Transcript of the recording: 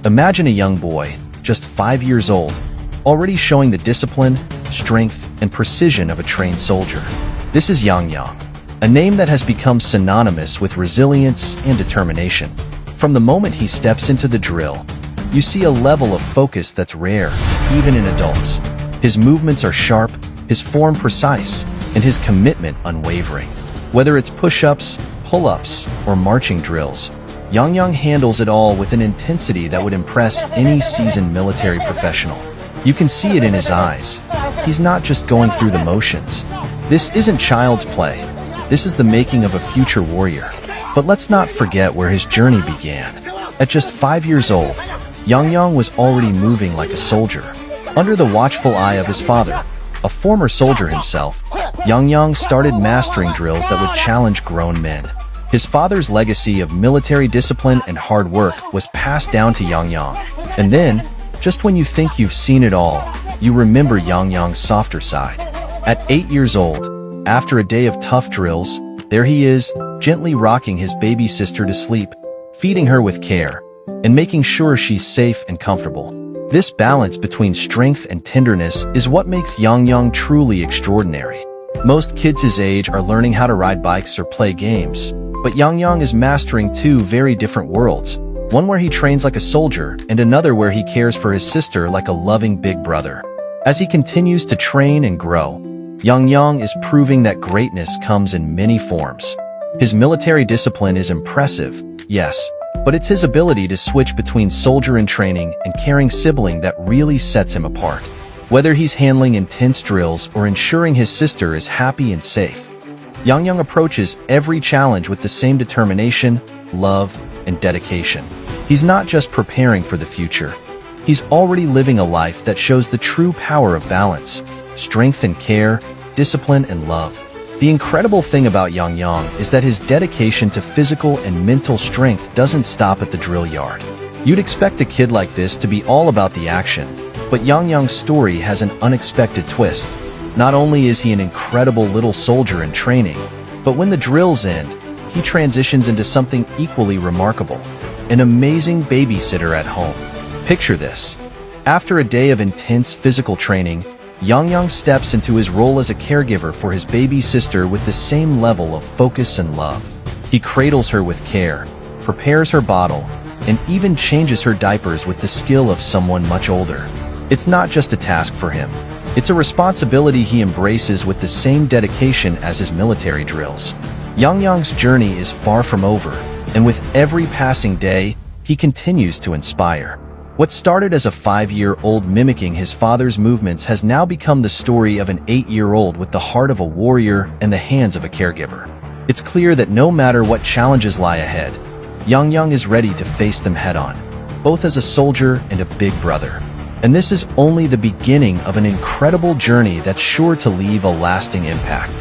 Imagine a young boy, just 5 years old, already showing the discipline, strength, and precision of a trained soldier. This is Yang, a name that has become synonymous with resilience and determination. From the moment he steps into the drill, you see a level of focus that's rare, even in adults. His movements are sharp, his form precise, and his commitment unwavering. Whether it's push-ups, pull-ups, or marching drills, Yang handles it all with an intensity that would impress any seasoned military professional. You can see it in his eyes. He's not just going through the motions. This isn't child's play. This is the making of a future warrior. But let's not forget where his journey began. At just 5 years old, Yang was already moving like a soldier. Under the watchful eye of his father, a former soldier himself, Yang started mastering drills that would challenge grown men. His father's legacy of military discipline and hard work was passed down to Yang. And then, just when you think you've seen it all, you remember Yang's softer side. At 8 years old, after a day of tough drills, there he is, gently rocking his baby sister to sleep, feeding her with care, and making sure she's safe and comfortable. This balance between strength and tenderness is what makes Yang truly extraordinary. Most kids his age are learning how to ride bikes or play games, but Yang is mastering two very different worlds, one where he trains like a soldier and another where he cares for his sister like a loving big brother. As he continues to train and grow, Yang is proving that greatness comes in many forms. His military discipline is impressive, yes, but it's his ability to switch between soldier and training and caring sibling that really sets him apart. Whether he's handling intense drills or ensuring his sister is happy and safe, Yang approaches every challenge with the same determination, love, and dedication. He's not just preparing for the future. He's already living a life that shows the true power of balance, strength and care, discipline and love. The incredible thing about Yang is that his dedication to physical and mental strength doesn't stop at the drill yard. You'd expect a kid like this to be all about the action, but Yang's story has an unexpected twist. Not only is he an incredible little soldier in training, but when the drills end, he transitions into something equally remarkable, an amazing babysitter at home. Picture this. After a day of intense physical training, Yang steps into his role as a caregiver for his baby sister with the same level of focus and love. He cradles her with care, prepares her bottle, and even changes her diapers with the skill of someone much older. It's not just a task for him. It's a responsibility he embraces with the same dedication as his military drills. Yang's journey is far from over, and with every passing day, he continues to inspire. What started as a 5-year-old mimicking his father's movements has now become the story of an 8-year-old with the heart of a warrior and the hands of a caregiver. It's clear that no matter what challenges lie ahead, Yang is ready to face them head-on, both as a soldier and a big brother. And this is only the beginning of an incredible journey that's sure to leave a lasting impact.